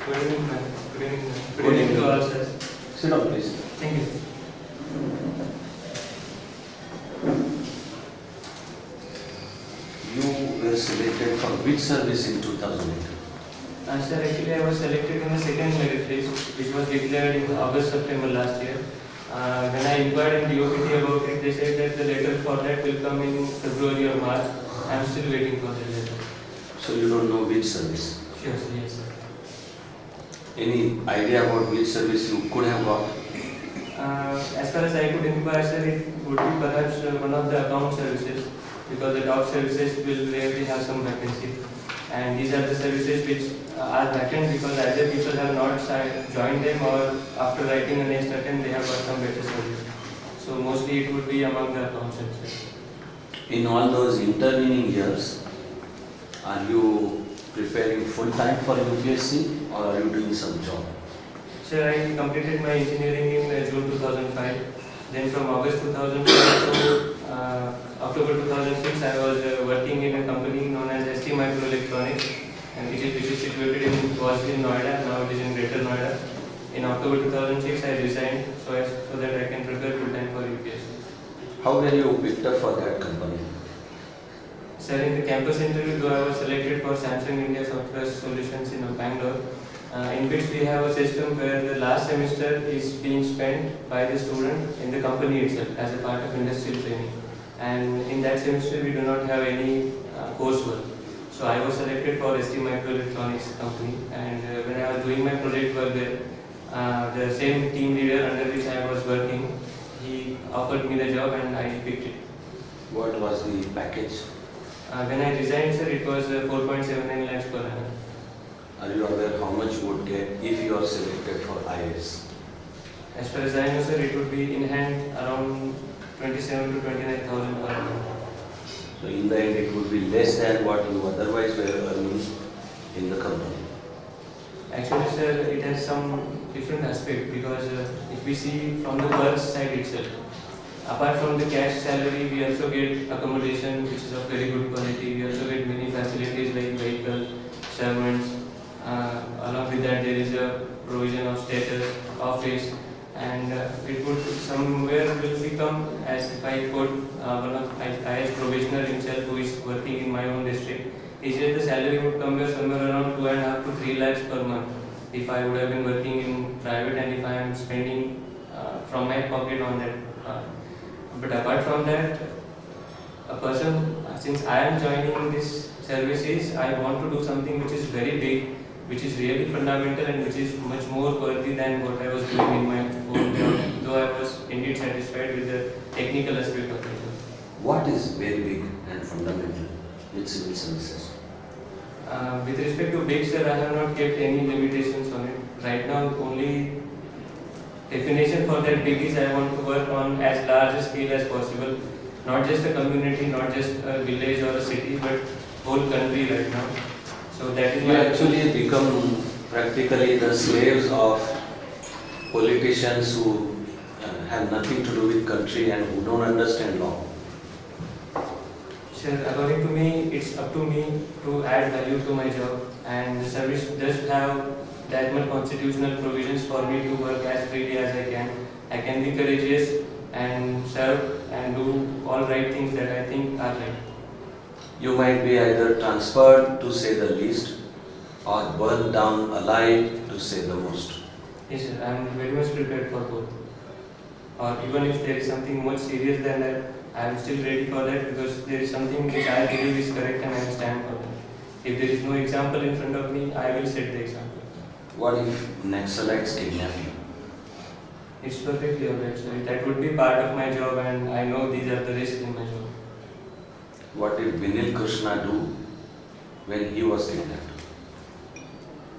Good evening, ma'am. Good evening, ma'am. Good Good evening to evening. all, sir. Sit down, please. Thank you. You were selected for which service in 2008? Sir, actually, I was selected in the second merit list, which was declared in August, September last year. When I inquired in DOPT about it, they said that the letter for that will come in February or March. I am still waiting for the letter. So you don't know which service. Sure, sir. Yes, sir. Any idea about which service you could have got? As far as I could inquire, sir, it would be perhaps one of the account services, because the top services will rarely have some vacancy. And these are the services which are vacant because either people have not joined them, or after writing a next attempt they have got some better service. So mostly it would be among the account services. In all those intervening years, are you preparing full time for UPSC or are you doing some job? Sir, I completed my engineering in June 2005. Then from August 2005 to October 2006, I was working in a company known as ST Microelectronics, and which is situated in Noida. Now it is in Greater Noida. In October 2006, I resigned so that I can prepare full time for UPSC. How were you picked up for that company? Sir, in the campus interview, though I was selected for Samsung India Software Solutions in Bangalore, in which we have a system where the last semester is being spent by the student in the company itself as a part of industrial training. And in that semester, we do not have any coursework. So I was selected for ST Microelectronics company, and when I was doing my project work there, the same team leader under which I was working, he offered me the job and I picked it. What was the package? When I resigned, sir, it was 4.79 lakhs per annum. Are you aware how much you would get if you are selected for IAS? As far as I know, sir, it would be in hand around 27 to 29,000 per annum. So in the end it would be less than what you otherwise were earning in the company. Actually, sir, it has some different aspect, because if we see from the work side itself, apart from the cash salary, we also get accommodation which is of very good quality. We also get many facilities like vehicle, servants. Along with that, there is a provision of status, office, and it would somewhere will become, as if I quote one of IAS probationer himself who is working in my own district, he said the salary would come somewhere around 2.5 to 3 lakhs per month if I would have been working in private and if I am spending from my pocket on that. But apart from that, a person, since I am joining this services, I want to do something which is very big, which is really fundamental and which is much more worthy than what I was doing in my own job, though I was indeed satisfied with the technical aspect of it. What is very big and fundamental with civil services? With respect to big, sir, I have not kept any limitations on it. Right now, only definition for that big is I want to work on as large a scale as possible. Not just a community, not just a village or a city, but whole country right now. So that is You my actually become practically the slaves of politicians who have nothing to do with country and who don't understand law. Sir, according to me, it's up to me to add value to my job, and the service does have that much constitutional provisions for me to work as freely as I can. I can be courageous and serve and do all right things that I think are right. You might be either transferred to say the least or burned down alive to say the most. Yes, sir, I am very much prepared for both. Or even if there is something much serious than that, I am still ready for that, because there is something which I believe is correct and I will stand for that. If there is no example in front of me, I will set the example. What if Naxalites kidnap you? It's perfectly alright, sir. That would be part of my job, and I know these are the risks in my job. What did Vinil Krishna do when he was kidnapped?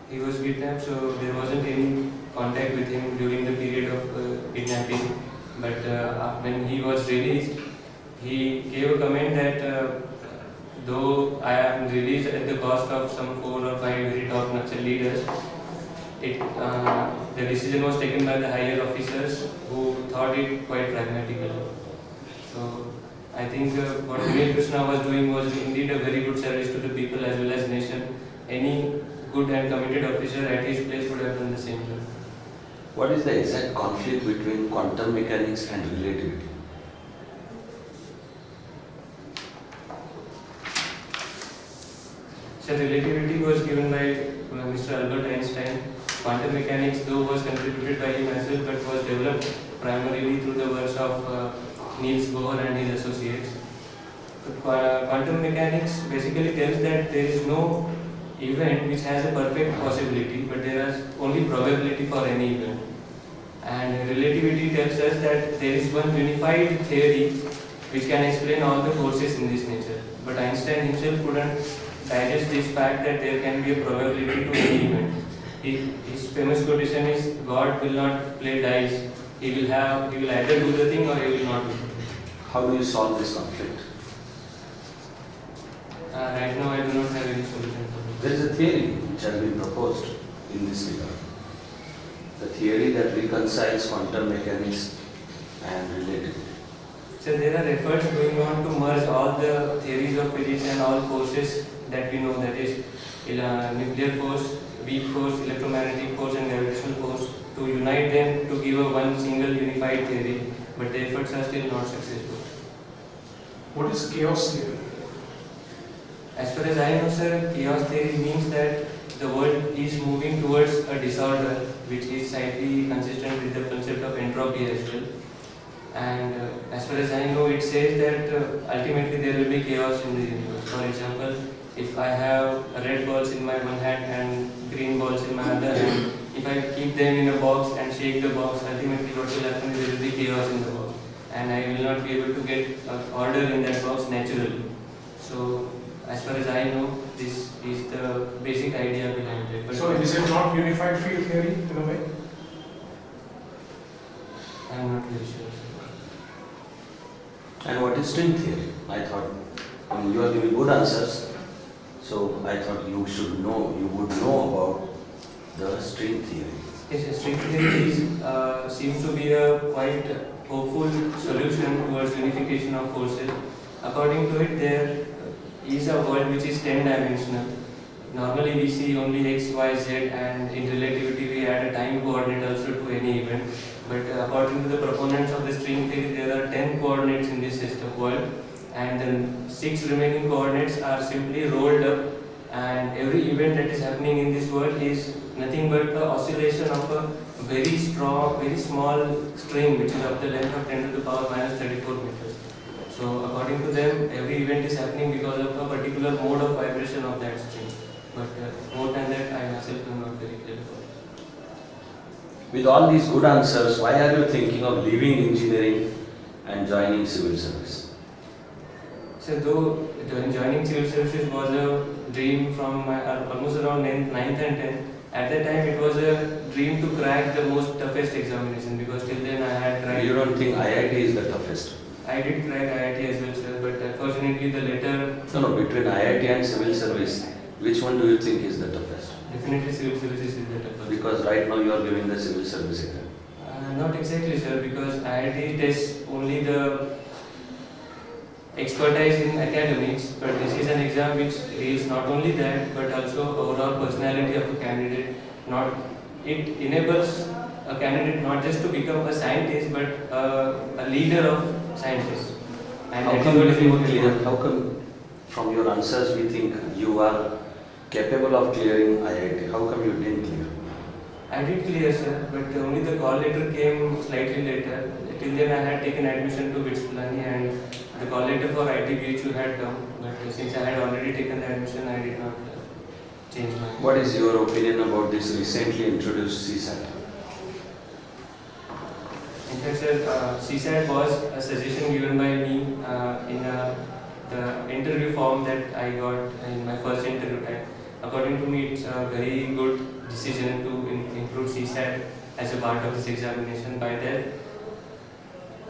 He was kidnapped, so there wasn't any contact with him during the period of kidnapping. But when he was released, he gave a comment that though I am released at the cost of some 4 or 5 very top Naxal leaders, the decision was taken by the higher officers who thought it quite pragmatically. So I think what Vinil Krishna was doing was indeed a very good service to the people as well as nation. Any good and committed officer at his place would have done the same job. What is the exact conflict between quantum mechanics and relativity? So relativity was given by Mr. Albert Einstein. Quantum mechanics, though, was contributed by him as well, but was developed primarily through the works of Niels Bohr and his associates. Quantum mechanics basically tells that there is no event which has a perfect possibility, but there is only probability for any event. And relativity tells us that there is one unified theory which can explain all the forces in this nature. But Einstein himself couldn't digest this fact that there can be a probability to any event. His famous quotation is, God will not play dice. He will either do the thing or he will not do it. How do you solve this conflict? Right now I do not have any solution for it. There is a theory which has been proposed in this regard. The theory that reconciles quantum mechanics and relativity. So there are efforts going on to merge all the theories of physics and all forces that we know, that is nuclear force, weak force, electromagnetic force and gravitational force, to unite them to give a one single unified theory, but the efforts are still not successful. What is chaos theory? As far as I know, sir, chaos theory means that the world is moving towards a disorder which is slightly consistent with the concept of entropy as well. And as far as I know, it says that ultimately there will be chaos in the universe. For example, if I have red balls in my one hand and green balls in my other hand, if I keep them in a box and shake the box, ultimately what will happen is there will be chaos in the box. And I will not be able to get order in that box naturally. So, as far as I know, this is the basic idea behind it. But So is it not unified field theory in a way? I am not very sure. And what is string theory? I thought you are giving good answers, so I thought you would know about the string theory. Yes, string theory seems to be a quite hopeful solution towards unification of forces. According to it, there is a world which is 10-dimensional. Normally we see only x, y, z, and in relativity we add a time coordinate also to any event. But according to the proponents of the string theory, there are 10 coordinates in this system world, and the 6 remaining coordinates are simply rolled up, and every event that is happening in this world is nothing but the oscillation of a very strong, very small string which is of the length of 10 to the power minus 34 meters. So according to them, every event is happening because of a particular mode of vibration of that string. But more than that, I myself am not very clear about it. With all these good answers, why are you thinking of leaving engineering and joining civil service? So though joining civil services was a dream from my almost around 9th and 10th, at that time it was a dream to crack the most toughest examination, because till then I had tried. You don't think IIT is the toughest? I did crack IIT as well, sir, but unfortunately the later. No, between IIT and civil service, which one do you think is the toughest? Definitely civil services is the toughest. Because right now you are giving the civil service exam. Not exactly, sir, because IIT tests only the expertise in academics, but this is an exam which is not only that, but also overall personality of a candidate. It enables a candidate not just to become a scientist, but a leader of scientists. And How come you didn't clear? How come from your answers we think you are capable of clearing IIT? How come you didn't clear? I did clear, sir, but only the call letter came slightly later. Till then I had taken admission to Vitspilani and the call letter for ITBHU had come, but since I had already taken the admission, I did not change my mind. What is your opinion about this recently introduced CSAT? In fact, sir, CSAT was a suggestion given by me in the interview form that I got in my first interview time. According to me, it's a very good decision to include CSAT as a part of this examination. By that,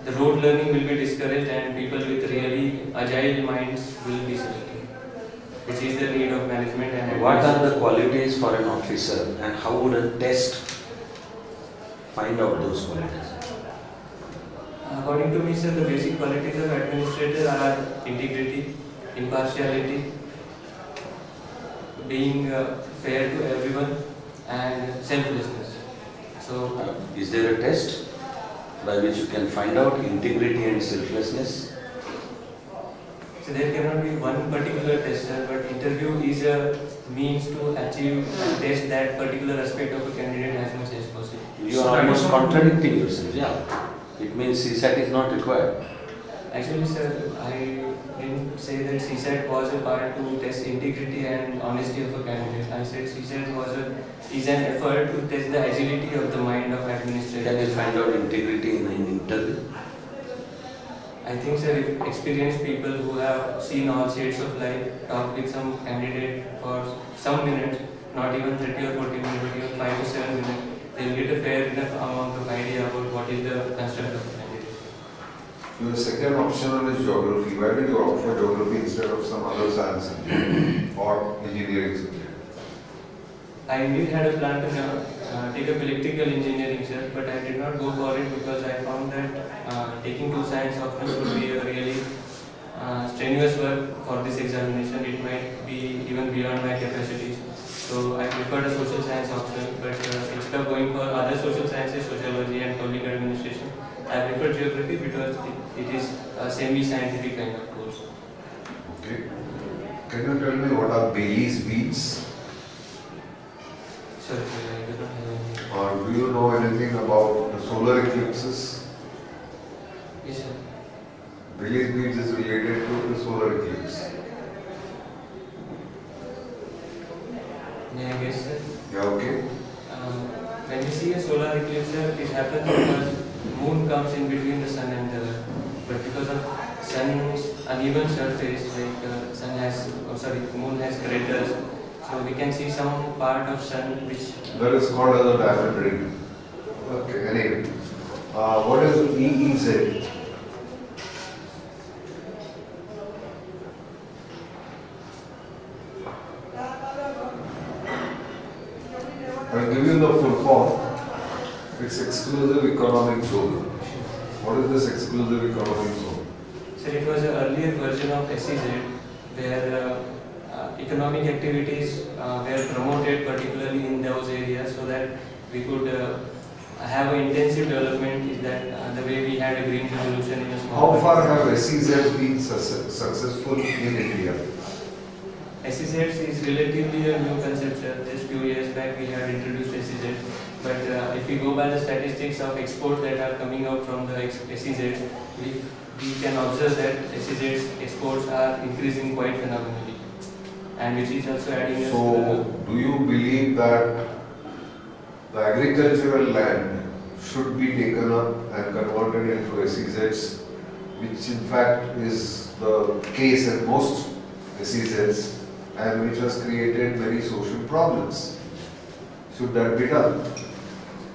the rote learning will be discouraged and people with really agile minds will be selected, which is the need of management. And What are the qualities for an officer and how would a test find out those qualities? According to me, sir, the basic qualities of administrator are integrity, impartiality, being fair to everyone and selflessness. So, Is there a test by which you can find out integrity and selflessness? so there cannot be one particular test, sir, but interview is a means to achieve and test that particular aspect of a candidate as much as possible. You So are that almost is not- contradicting yourself. Yeah. It means CSAT is not required. Actually, sir, I didn't say that CSAT was a part to test integrity and honesty of a candidate. I said CSAT is an effort to test the agility of the mind of administrator. Can you find out integrity in an interview? I think, sir, if experienced people who have seen all shades of life talk with some candidate for some minutes, not even 30 or 40 minutes, but even 5 to 7 minutes, they will get a fair enough amount of idea about what is the construct of a candidate. Your second option is geography. Why did you opt for geography instead of some other science subject or engineering subject? I indeed had a plan to take up electrical engineering, sir, but I did not go for it because I found that taking two science options would be a really strenuous work for this examination. It might be even beyond my capacities. So I preferred a social science option, but instead of going for other social sciences, sociology and public administration, I preferred geography because it is a semi-scientific kind of course. Okay. Can you tell me what are Bailey's beads? Sir, I do not have any. Or do you know anything about the solar eclipses? Yes, sir. Bailey's beads is related to the solar eclipse. May I guess, sir? Yeah, okay. When we see a solar eclipse, it happens because moon comes in between the sun and the earth. But because of sun's uneven surface, moon has craters, so we can see some part of sun which. That is called as a diamond ring. Okay, anyway. What is EEZ? I'll give you the full form. It's exclusive economic zone. What is this exclusive economic zone? So it was an earlier version of SEZ where economic activities were promoted particularly in those areas so that we could have an intensive development is that the way we had a green revolution in a small. How far have SEZs been successful in India? SEZs is relatively a new concept, sir. Just few years back we had introduced SEZ. But if we go by the statistics of exports that are coming out from the SEZ, we can observe that SEZ exports are increasing quite phenomenally. And which is also adding us So, do you believe that the agricultural land should be taken up and converted into SEZs, which in fact is the case in most SEZs and which has created many social problems? Should that be done?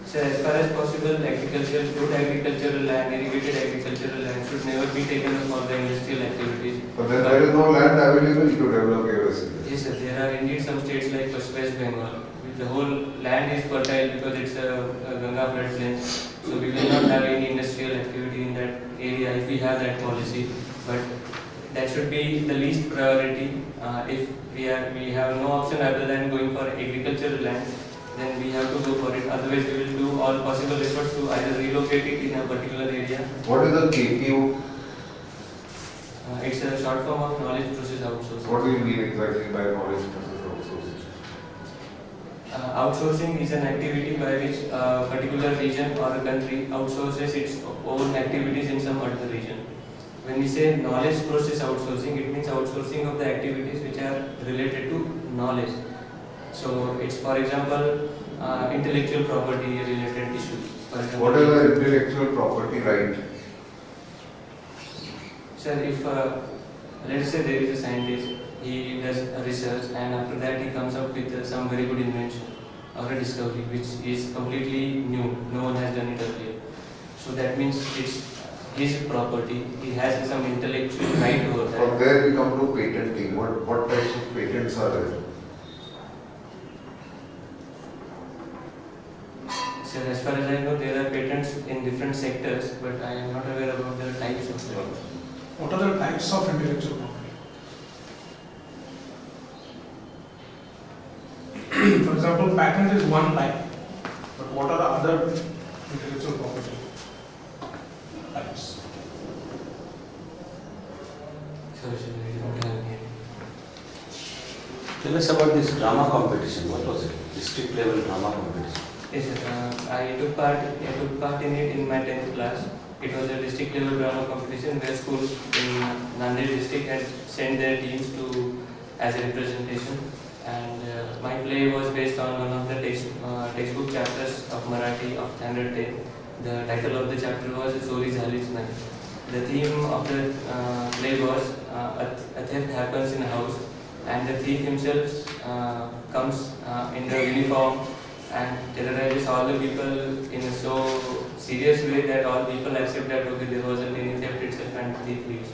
So as far as possible, good agricultural land, irrigated agricultural land should never be taken up for the industrial activities. But then there is no land available to develop your SEZ. Yes, sir. There are indeed some states like West Bengal. The whole land is fertile because it's a Ganga floodplain. So we will not have any industrial activity in that area if we have that policy. But that should be the least priority. If we have no option other than going for agricultural land, then we have to go for it. Otherwise, we will do all possible efforts to either relocate it in a particular area. What is the KPO? It's a short form of knowledge process outsourcing. What do you mean exactly by knowledge process outsourcing? Outsourcing is an activity by which a particular region or a country outsources its own activities in some other region. When we say knowledge process outsourcing, it means outsourcing of the activities which are related to knowledge. So it's, for example, intellectual property related issues. For example, What is the intellectual property right? sir, if let's say there is a scientist, he does a research and after that he comes up with some very good invention or a discovery which is completely new, no one has done it earlier. So that means it's his property, he has some intellectual right over that. From there we come to patenting. What types of patents are there? So as far as I know, there are patents in different sectors, but I am not aware about the types of them. What are the types of intellectual property? For example, patent is one line, but what are other intellectual property types? Sorry, sir, I don't have any. Tell us about this drama competition. What was it? District level drama competition. Yes, sir. I took part in it in my 10th class. It was a district level drama competition where schools in Mandal district had sent their teams to as a representation. And my play was based on one of the textbook chapters of Marathi of standard 10. The title of the chapter was Chori Zhali's Nahi. The theme of the play was a theft happens in a house, and the thief himself comes in the uniform and terrorizes all the people in a so serious way that all people accept that okay, there wasn't any theft itself and the thief leaves.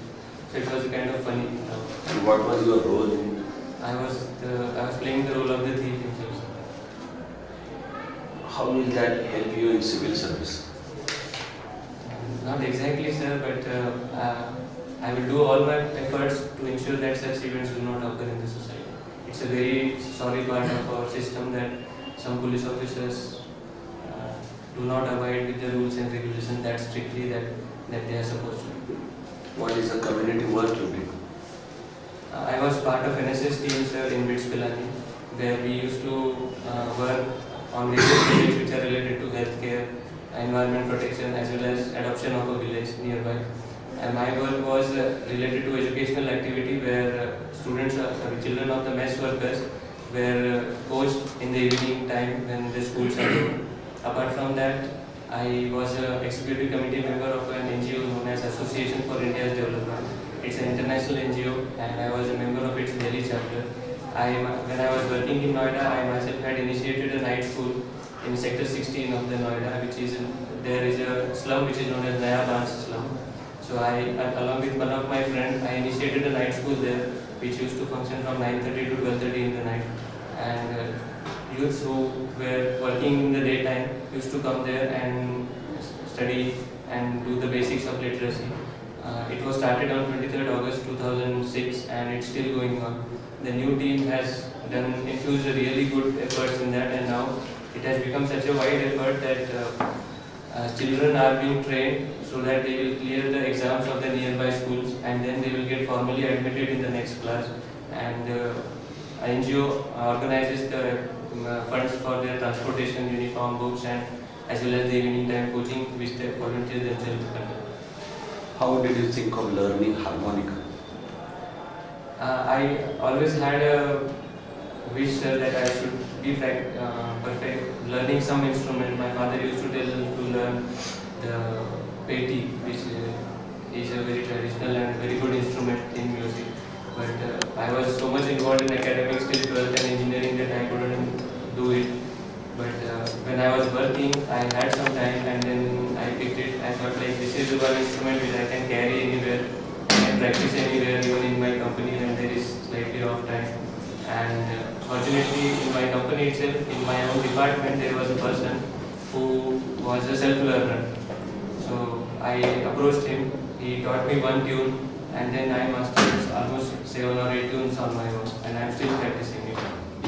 So it was a kind of funny. And what was your role in it? I was playing the role of the thief himself. How will that help you in civil service? Not exactly, sir, but I will do all my efforts to ensure that such events do not occur in the society. It's a very sorry part of our system that some police officers do not abide with the rules and regulations that strictly that they are supposed to. What is the community work you did? I was part of NSS team, sir, in Bits Pilani, where we used to work on various projects which are related to healthcare, environment protection, as well as adoption of a village nearby. And my work was related to educational activity where children of the mess workers were coached in the evening time when the schools are over. Apart from that, I was an executive committee member of an NGO known as Association for India's Development. It's an international NGO and I was a member of its Delhi chapter. When I was working in Noida, I myself had initiated a night school in Sector 16 of the Noida, there is a slum which is known as Naya Banch slum. So along with one of my friends, I initiated a night school there, which used to function from 9:30 to 12:30 in the night. And youths who were working in the daytime used to come there and study and do the basics of literacy. It was started on 23rd August 2006 and it's still going on. The new team has infused a really good efforts in that, and now it has become such a wide effort that children are being trained so that they will clear the exams of the nearby schools and then they will get formally admitted in the next class. And NGO organizes the funds for their transportation, uniform, books, and as well as the evening time coaching which they volunteer themselves to conduct. How did you think of learning harmonica? I always had a wish, sir, that I should be perfect learning some instrument. My father used to tell to learn the peti, which is a very traditional and very good instrument in music. But I was so much involved in academics till 12th and engineering that I couldn't do it. But when I was working, I had some time and then I picked it. I thought like this is the one instrument which I can carry anywhere. I can practice anywhere, even in my company when there is slightly off time. And fortunately, in my company itself, in my own department, there was a person who was a self-learner. So I approached him. He taught me one tune, and then I mastered almost 7 or 8 tunes on my own, and I'm still practicing it.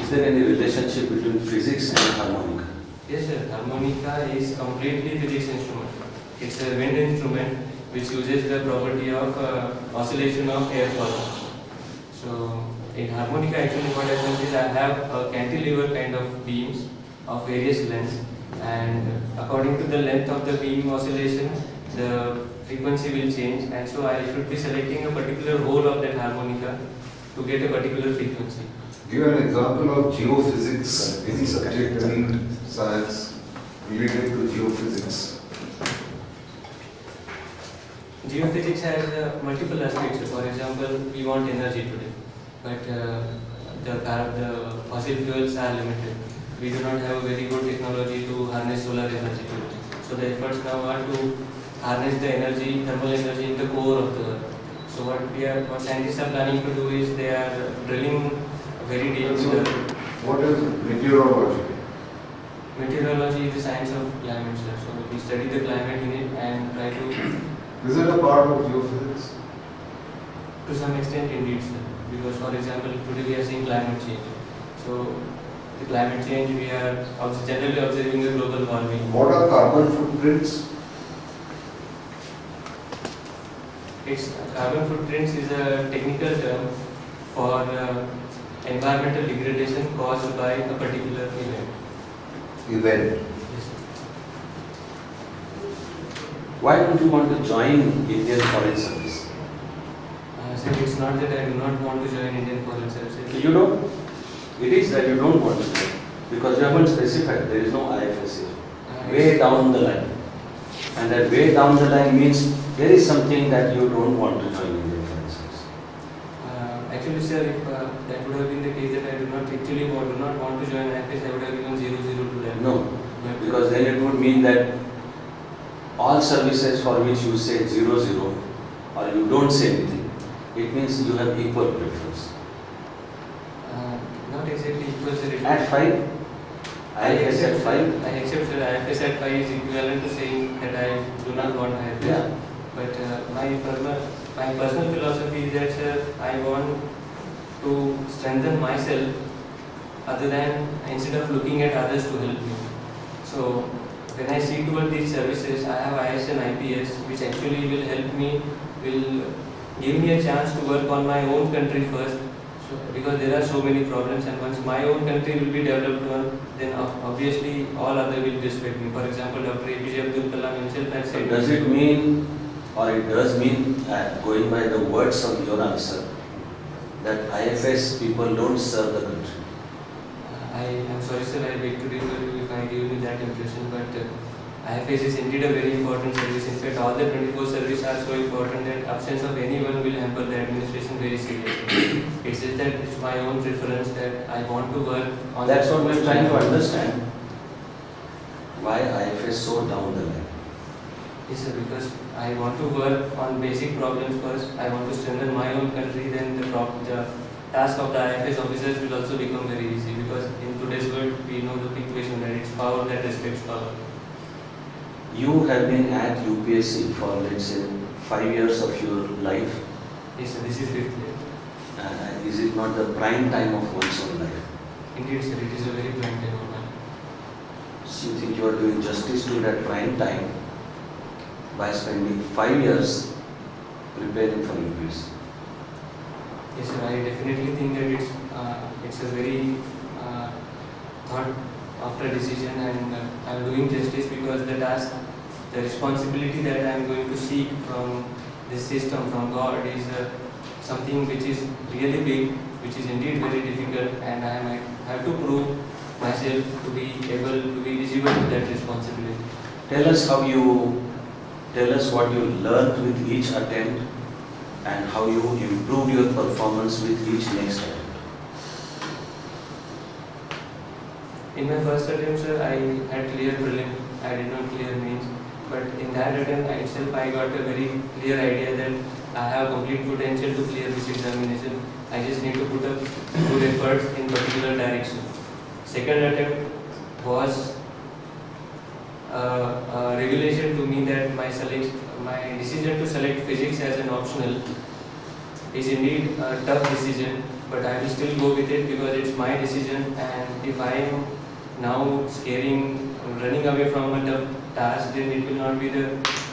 Is there any relationship between physics and harmonica? Yes, sir. Harmonica is completely physics instrument. It's a wind instrument which uses the property of oscillation of air columns. So in harmonica, actually what happens is I have a cantilever kind of beams of various lengths, and according to the length of the beam oscillation, the frequency will change, and so I should be selecting a particular hole of that harmonica to get a particular frequency. Give an example of geophysics, any subject, any science related to geophysics. Geophysics has multiple aspects. For example, we want energy today, but the fossil fuels are limited. We do not have a very good technology to harness solar energy today. So the efforts now are to harness the energy, thermal energy in the core of the Earth. So what scientists are planning to do is they are drilling very deep. So, what is meteorology? Meteorology is the science of climate, sir. So we study the climate in it and try to Is it a part of geophysics? some extent indeed, sir. Because for example, today we are seeing climate change. So the climate change, we are also generally observing the global warming. What are carbon footprints? Carbon footprints is a technical term for environmental degradation caused by a particular event. Event. Yes, sir. Why don't you want to join Indian Foreign Service? Sir, it's not that I do not want to join Indian Foreign Services. You know, it is that you don't want to join because you haven't specified. There is no IFS here. Way down the line. And that way down the line means there is something that you don't want to join Indian Foreign Service. Actually, sir, if that would have been the case that I do not want to join IFS, I would have given 0 to that. No, But, because then it would mean that all services for which you say 0 or you don't say anything, it means you have equal preference. not exactly equal, sir. At 5, IFS at 5. I accept, sir. IFS at 5 is equivalent to saying that I do not want IFS. Yeah. But my personal philosophy is that, sir, I want to strengthen myself other than instead of looking at others to help me. So when I see toward these services, I have IAS and IPS, which actually will help me, will give me a chance to work on my own country first. So, because there are so many problems, and once my own country will be developed one, then obviously all other will respect me. For example, Dr. APJ Abdul Kalam himself has So said. does it mean, or it does mean, going by the words of your answer, that IFS people don't serve the country? I am sorry, sir, I beg to differ you if I give you that impression, but IFS is indeed a very important service. In fact, all the 24 services are so important that absence of anyone will hamper the administration very seriously. It's just that it's my own preference that I want to work on. That's what we're trying to understand. Why IFS so down the line? Yes, sir, because I want to work on basic problems first. I want to strengthen my own country. Then the task of the IFS officers will also become very easy, because in today's world we know the equation that it's power that respects power. You have been at UPSC for, let's say, 5 years of your life. Yes, sir, this is 5th year. And is it not the prime time of one's own life? Indeed, sir, it is a very prime time of life. So you think you are doing justice to that prime time by spending 5 years preparing for UPSC? Yes, sir, I definitely think that it's a very thought after decision, and I am doing justice because the task, the responsibility that I am going to seek from this system, from God, is something which is really big, which is indeed very difficult, and I might have to prove myself to be able to be eligible to that responsibility. Tell us what you learned with each attempt and how you improved your performance with each next attempt. In my first attempt, sir, I had clear prelim. I did not clear mains. But in that attempt itself, I got a very clear idea that I have complete potential to clear this examination. I just need to put up good efforts in particular direction. Second attempt was a revelation to me that my decision to select physics as an optional is indeed a tough decision, but I will still go with it because it's my decision, and if I am now running away from a tough task, then it will not be the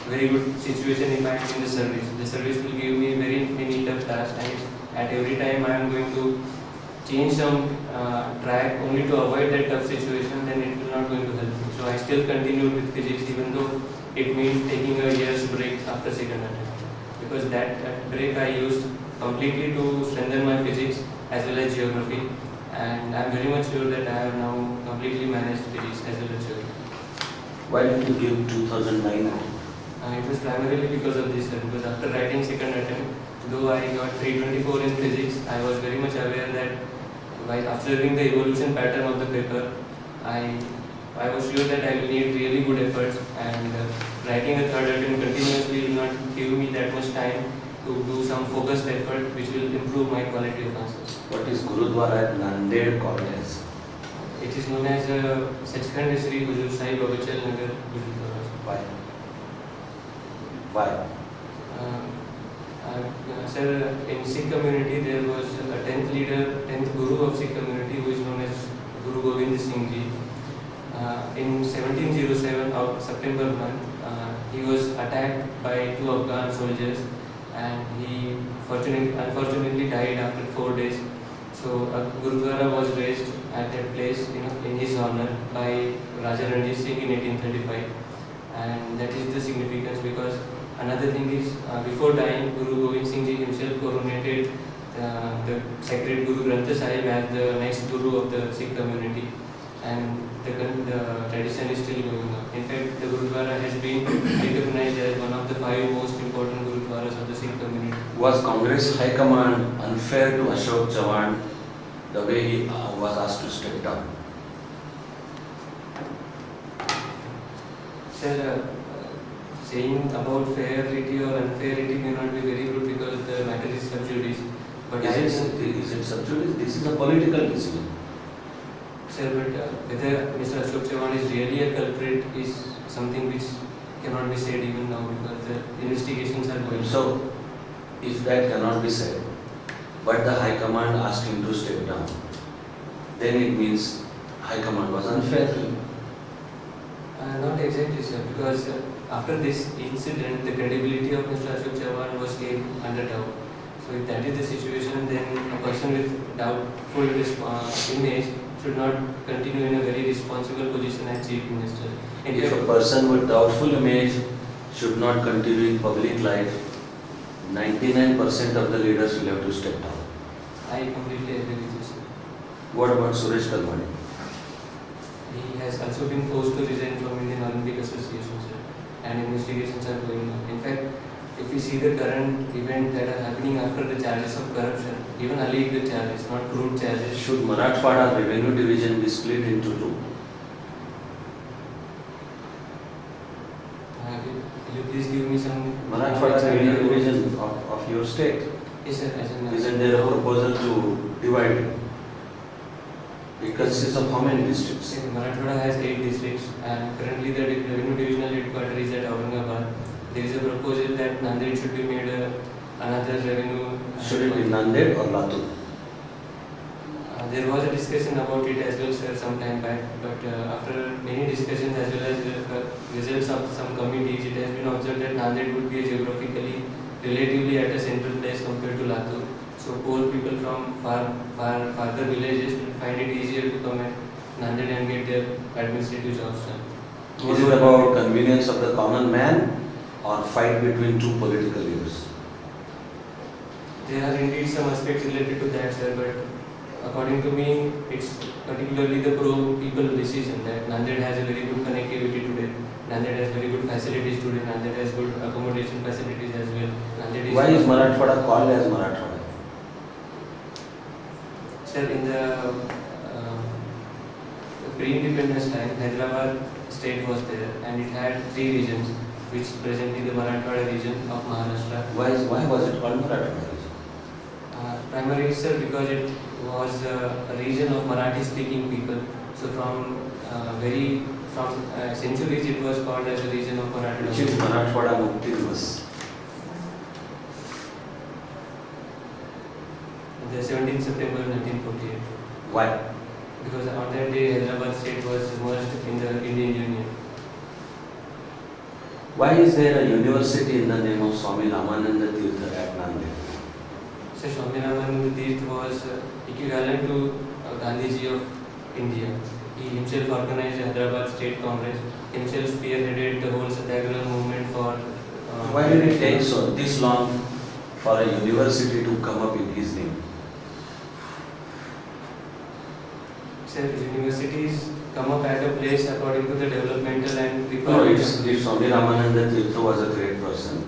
very good situation if I am in the service. The service will give me very many tough tasks, and at every time I am going to change some track only to avoid that tough situation, then it will not going to help me. So I still continued with physics, even though it means taking a year's break after second attempt, because that break I used completely to strengthen my physics as well as geography, and I am very much sure that I have now completely managed physics as well as geography. Why did you give 2009? It was primarily because of this, because after writing second attempt, though I got 324 in physics, I was very much aware that while observing the evolution pattern of the paper, I was sure that I will need really good efforts, and writing a third attempt continuously will not give me that much time to do some focused effort which will improve my quality of answers. What is Gurudwara at Nanded College? It is known as Sachkhand Shri Huzur Sahib Abachal Nagar, Gurudwara. Why? Why? Sir, in Sikh community there was a 10th leader, 10th Guru of Sikh community, who is known as Guru Gobind Singh Ji. In 1707, of September month, he was attacked by two Afghan soldiers, and he unfortunately died after 4 days. So a Gurudwara was raised at that place, in his honor by Raja Ranjit Singh in 1835, and that is the significance because another thing is before dying, Guru Gobind Singh Ji himself coronated the sacred Guru Granth Sahib as the next Guru of the Sikh community, and the tradition is still going on. In fact, the Gurudwara has been recognized as one of the 5 most important Gurudwaras of the Sikh community. Was Congress High Command unfair to Ashok Chavan the way he was asked to step down? Sir, saying about fairity or unfairity may not be very good because the matter is sub judice. But Is it sub judice? This is a political decision. Sir, but whether Mr. Ashok Chavan is really a culprit is something which cannot be said even now because the investigations are going on. So, if that cannot be said, but the High Command asked him to step down, then it means High Command was unfair to him. Not exactly, sir, because after this incident, the credibility of Mr. Ashok Chavan was came under doubt. So if that is the situation, then a person with doubtful image should not continue in a very responsible position as Chief Minister. If a person with doubtful image should not continue in public life, 99% of the leaders will have to step down. I completely agree with you, sir. What about Suresh Kalmani? He has also been forced to resign from Indian Olympic Association, sir, and investigations are going on. In fact, if we see the current events that are happening after the charges of corruption, even alleged charges, not proved charges. Should Marathwada Revenue Division be split into two? Will you please give me some... Marathwada Revenue Division of your state, Yes, sir. isn't there a proposal to divide it? It consists of how many districts? Marathwada has 8 districts, and currently the revenue divisional headquarters is at Aurangabad. There is a proposal that Nanded should be made another revenue. Should it be Nanded or Latur? There was a discussion about it as well, sir, some time back, but after many discussions as well as results of some committees, it has been observed that Nanded would be geographically relatively at a central place compared to Latur. So poor people from farther villages will find it easier to come at Nanded and get their administrative jobs done. Is it about convenience of the common man or fight between two political leaders? There are indeed some aspects related to that, sir, but according to me, it's particularly the pro-people decision that Nanded has a very good connectivity today. Nanded has very good facilities today. Nanded has good accommodation facilities as well. Why is Marathwada called as Marathwada? Sir, in the pre-independence time, Hyderabad state was there and it had 3 regions, which presently the Marathwada region of Maharashtra. Why was it called Marathwada region? Primarily, sir, because it was a region of Marathi-speaking people. So from centuries, it was called as a region of Marathi. Which is Marathwada Mukti Divas. The 17th September 1948. Why? Because on that day, Hyderabad state was merged in the Indian Union. Why is there a university in the name of Swami Ramananda Tirtha at Nanded? So Swami Ramananda Tirtha was equivalent to Gandhiji of India. He himself organized the Hyderabad State Congress, himself spearheaded the whole Satyagraha movement for... Why did it take this long for a university to come up in his name? Sir, universities come up at a place according to the developmental and people... No, if Swami Ramananda Tirtha was a great person,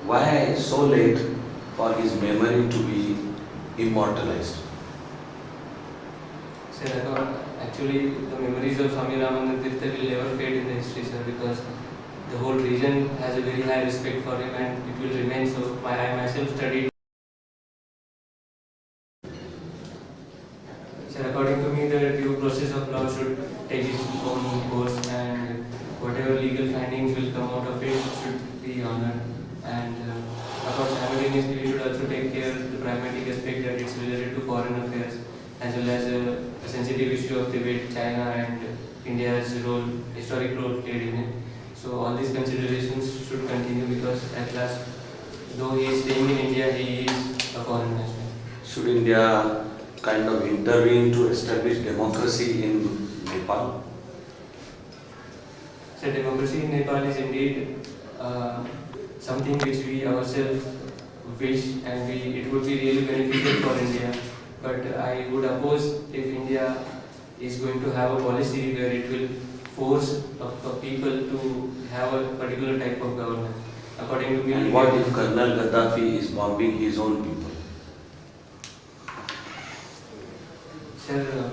why so late for his memory to be immortalized? Sir, actually the memories of Swami Ramananda Tirtha will never fade in the history, sir, because the whole region has a very high respect for him and it will remain so. I myself studied. Sir, according to me, the due process of law should take its own course and whatever legal findings will come out of it should be honored. And of course, simultaneously we should also take care of the pragmatic aspect that it's related to foreign affairs. as well as a sensitive issue of Tibet, China and India's role, historic role played in it. So all these considerations should continue because at last, though he is staying in India, he is a foreign national. Should India kind of intervene to establish democracy in Nepal? So democracy in Nepal is indeed something which we ourselves wish, and it would be really beneficial for India. But I would oppose if India is going to have a policy where it will force people to have a particular type of government. According to me, And what if Colonel Gaddafi is bombing his own people? Sir,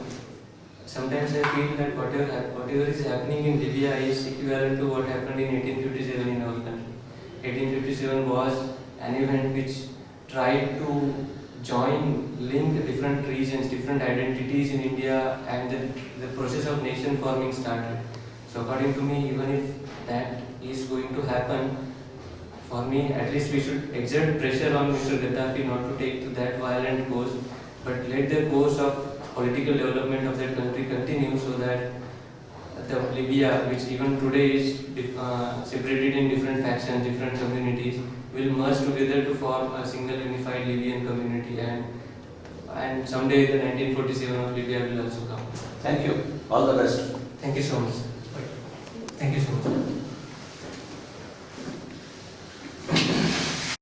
sometimes I feel that whatever is happening in Libya is equivalent to what happened in 1857 in our country. 1857 was an event which tried to link different regions, different identities in India, and the process of nation forming started. So according to me, even if that is going to happen, for me at least we should exert pressure on Mr. Gaddafi not to take to that violent course, but let the course of political development of that country continue so that the Libya, which even today is separated in different factions, different communities, will merge together to form a single unified Libyan community, and someday the 1947 of Libya will also come. Thank you. All the best. Thank you so much. Thank you so much.